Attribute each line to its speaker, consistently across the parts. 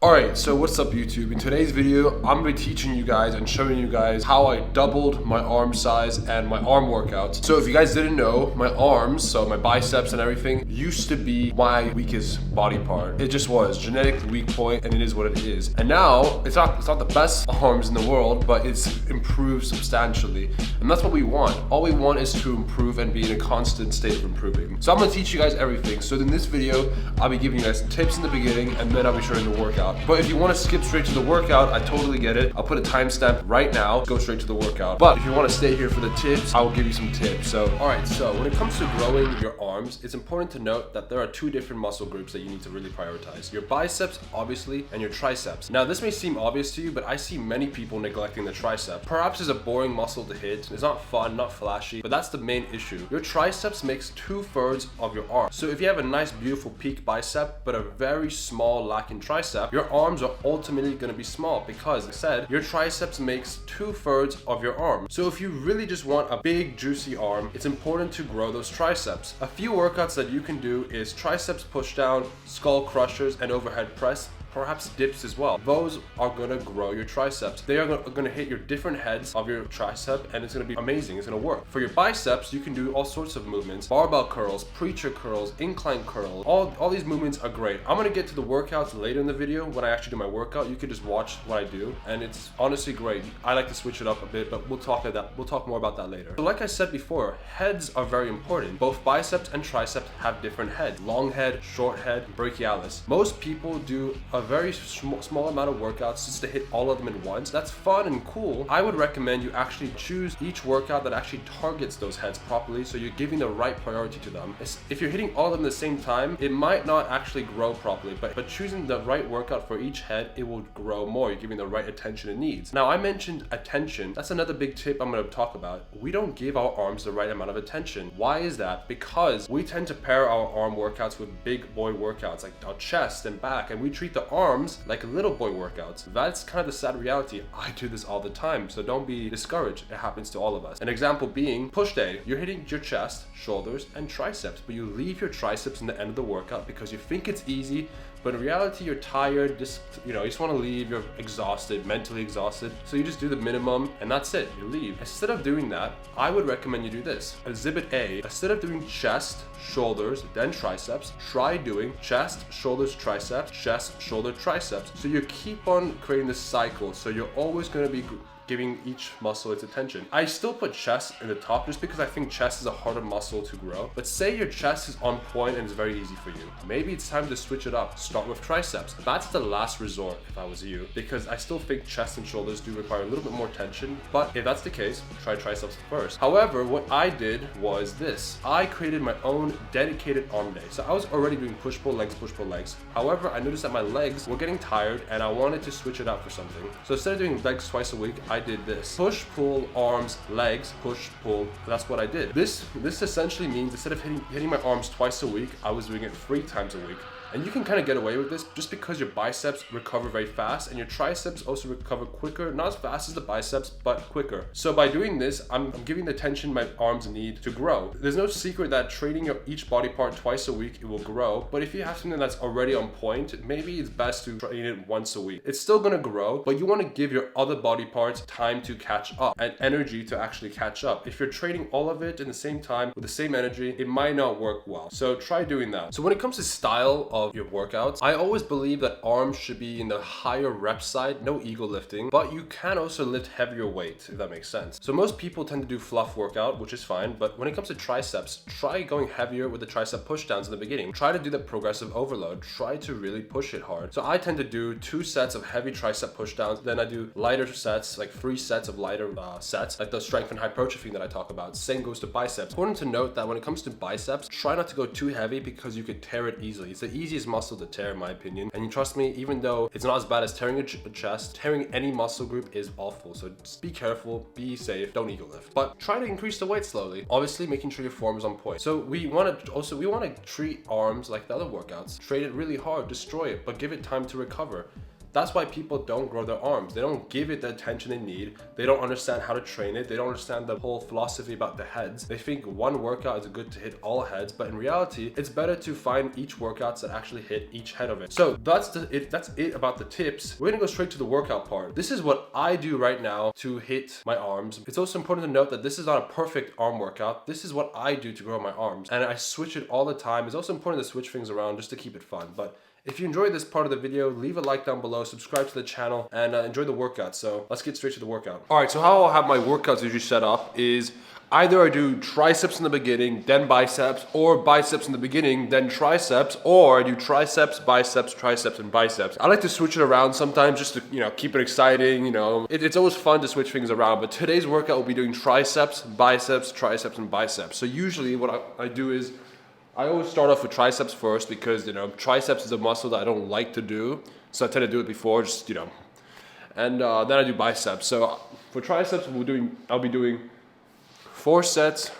Speaker 1: Alright, so what's up YouTube? In today's video, I'm going to be teaching you guys and showing you guys how I doubled my arm size and my arm workouts. So if you guys didn't know, my arms, so my biceps and everything, used to be my weakest body part. It just was, genetic weak point, and it is what it is. And now, it's not the best arms in the world, but it's improved substantially. And that's what we want. All we want is to improve and be in a constant state of improving. So I'm going to teach you guys everything. So in this video, I'll be giving you guys tips in the beginning, and then I'll be showing the workout. But if you want to skip straight to the workout, I totally get it. I'll put a timestamp right now, go straight to the workout. But if you want to stay here for the tips, I will give you some tips. So, alright, so when it comes to growing your arms, it's important to note that there are two different muscle groups that you need to really prioritize. Your biceps, obviously, and your triceps. Now, this may seem obvious to you, but I see many people neglecting the tricep. Perhaps it's a boring muscle to hit. It's not fun, not flashy, but that's the main issue. Your triceps makes 2/3 of your arm. So if you have a nice, beautiful peak bicep, but a very small, lacking tricep, your arms are ultimately going to be small because, like I said, your triceps makes 2/3 of your arm. So if you really just want a big, juicy arm, it's important to grow those triceps. A few workouts that you can do is triceps push down, skull crushers, and overhead press. Perhaps dips as well. Those are gonna grow your triceps. They are gonna hit your different heads of your tricep, and it's gonna be amazing. It's gonna work. For your biceps, you can do all sorts of movements: barbell curls, preacher curls, incline curls. All these movements are great. I'm gonna get to the workouts later in the video. When I actually do my workout, you can just watch what I do, and it's honestly great. I like to switch it up a bit, but we'll talk more about that later. So like I said before, heads are very important. Both biceps and triceps have different heads: long head, short head, brachialis. Most people do a very small amount of workouts just to hit all of them at once. That's fun and cool. I would recommend you actually choose each workout that actually targets those heads properly, so you're giving the right priority to them. If you're hitting all of them at the same time, it might not actually grow properly, but choosing the right workout for each head, it will grow more. You're giving the right attention it needs. Now, I mentioned attention. That's another big tip I'm going to talk about. We don't give our arms the right amount of attention. Why is that? Because we tend to pair our arm workouts with big boy workouts like our chest and back, and we treat the arms like little boy workouts. That's kind of the sad reality. I do this all the time, so don't be discouraged. It happens to all of us. An example being push day. You're hitting your chest, shoulders, and triceps, but you leave your triceps in the end of the workout because you think it's easy, but in reality you're tired, you just want to leave, you're exhausted, mentally exhausted, so you just do the minimum and that's it, you leave. Instead of doing that, I would recommend you do this. Exhibit A, instead of doing chest, shoulders, then triceps, try doing chest, shoulders, triceps, chest, shoulder, triceps. So you keep on creating this cycle, so you're always going to be giving each muscle its attention. I still put chest in the top just because I think chest is a harder muscle to grow. But say your chest is on point and it's very easy for you. Maybe it's time to switch it up. Start with triceps. That's the last resort if I was you, because I still think chest and shoulders do require a little bit more tension. But if that's the case, try triceps first. However, what I did was this. I created my own dedicated arm day. So I was already doing push-pull legs, push-pull legs. However, I noticed that my legs were getting tired and I wanted to switch it up for something. So instead of doing legs twice a week, I did this: push, pull, arms, legs, push, pull. That's what I did. This essentially means instead of hitting my arms twice a week, I was doing it 3 times a week. And you can kind of get away with this just because your biceps recover very fast and your triceps also recover quicker, not as fast as the biceps, but quicker. So by doing this, I'm giving the attention my arms need to grow. There's no secret that training each body part twice a week, it will grow. But if you have something that's already on point, maybe it's best to train it once a week. It's still gonna grow, but you want to give your other body parts time to catch up and energy to actually catch up. If you're training all of it in the same time with the same energy, it might not work well. So try doing that. So when it comes to style of your workouts, I always believe that arms should be in the higher rep side, no ego lifting, but you can also lift heavier weight, if that makes sense. So most people tend to do fluff workout, which is fine, but when it comes to triceps, try going heavier with the tricep pushdowns in the beginning. Try to do the progressive overload. Try to really push it hard. So I tend to do 2 sets of heavy tricep pushdowns, then I do lighter sets, like 3 sets of lighter sets, like the strength and hypertrophy that I talk about. Same goes to biceps. Important to note that when it comes to biceps, try not to go too heavy because you could tear it easily. It's the easiest muscle to tear, in my opinion. And you trust me, even though it's not as bad as tearing a chest, tearing any muscle group is awful. So just be careful, be safe, don't ego lift. But try to increase the weight slowly. Obviously, making sure your form is on point. So we want to treat arms like the other workouts. Train it really hard, destroy it, but give it time to recover. That's why people don't grow their arms. They don't give it the attention they need. They don't understand how to train it. They don't understand the whole philosophy about the heads. They think one workout is good to hit all heads, but in reality, it's better to find each workouts that actually hit each head of it. So that's it about the tips. We're gonna go straight to the workout part. This is what I do right now to hit my arms. It's also important to note that this is not a perfect arm workout. This is what I do to grow my arms, and I switch it all the time. It's also important to switch things around just to keep it fun. But if you enjoyed this part of the video, leave a like down below, subscribe to the channel, and enjoy the workout. So let's get straight to the workout. All right, so how I'll have my workouts usually set up is either I do triceps in the beginning, then biceps, or biceps in the beginning, then triceps, or I do triceps, biceps, triceps, and biceps. I like to switch it around sometimes just to, keep it exciting, It's always fun to switch things around, but today's workout will be doing triceps, biceps, triceps, and biceps. So usually what I do is I always start off with triceps first because, triceps is a muscle that I don't like to do. So I tend to do it before, and then I do biceps. So for triceps, I'll be doing 3 sets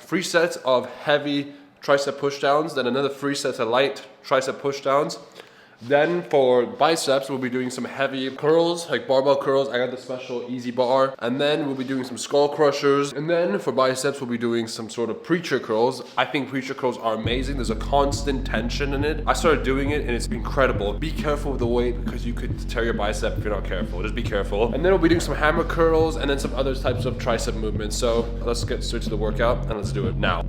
Speaker 1: of heavy tricep pushdowns, then another 3 sets of light tricep pushdowns. Then for biceps, we'll be doing some heavy curls, like barbell curls. I got the special easy bar. And then we'll be doing some skull crushers. And then for biceps, we'll be doing some sort of preacher curls. I think preacher curls are amazing. There's a constant tension in it. I started doing it and it's incredible. Be careful with the weight because you could tear your bicep if you're not careful. Just be careful. And then we'll be doing some hammer curls and then some other types of tricep movements. So let's get straight to the workout and let's do it now.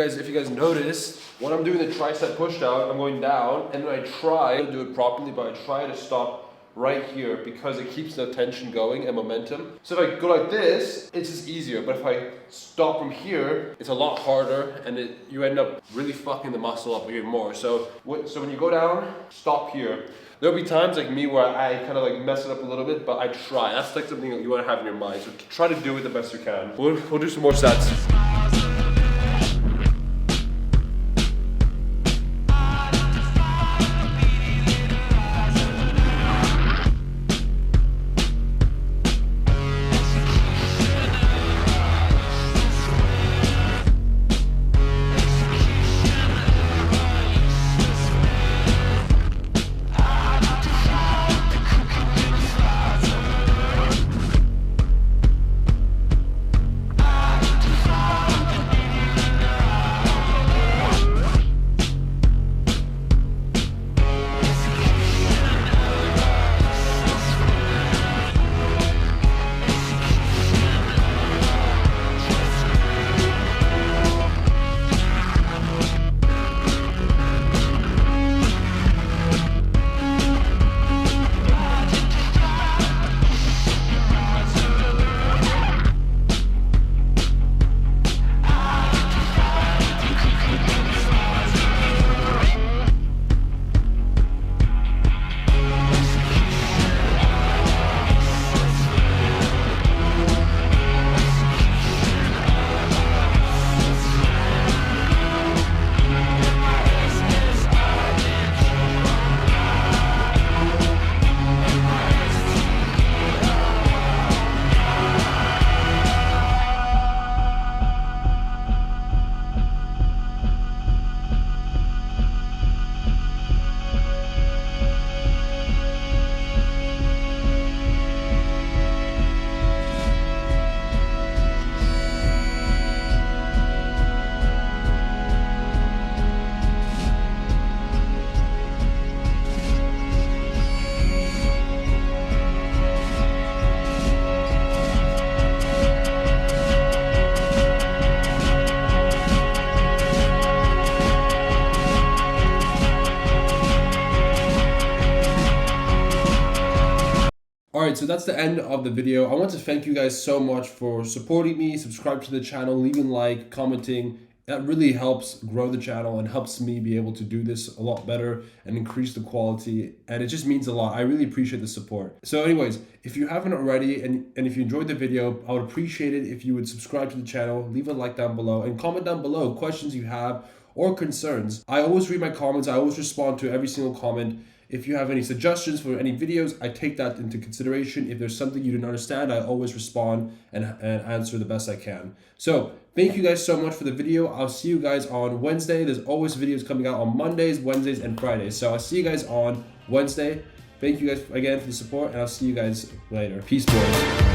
Speaker 1: If you guys notice, when I'm doing the tricep push down, I'm going down and then I try to do it properly, but I try to stop right here because it keeps the tension going and momentum. So if I go like this, it's just easier, but if I stop from here, it's a lot harder and you end up really fucking the muscle up even more. So when you go down, stop here. There'll be times like me where I kind of like mess it up a little bit, but I try. That's like something that you want to have in your mind. So try to do it the best you can. We'll do some more sets. Alright, so that's the end of the video. I want to thank you guys so much for supporting me, subscribe to the channel, leaving a like, commenting. That really helps grow the channel and helps me be able to do this a lot better and increase the quality. And it just means a lot. I really appreciate the support. So anyways, if you haven't already and if you enjoyed the video, I would appreciate it if you would subscribe to the channel, leave a like down below, and comment down below questions you have or concerns. I always read my comments. I always respond to every single comment. If you have any suggestions for any videos, I take that into consideration. If there's something you didn't understand, I always respond and answer the best I can. So thank you guys so much for the video. I'll see you guys on Wednesday. There's always videos coming out on Mondays, Wednesdays, and Fridays. So I'll see you guys on Wednesday. Thank you guys again for the support, and I'll see you guys later. Peace, boys.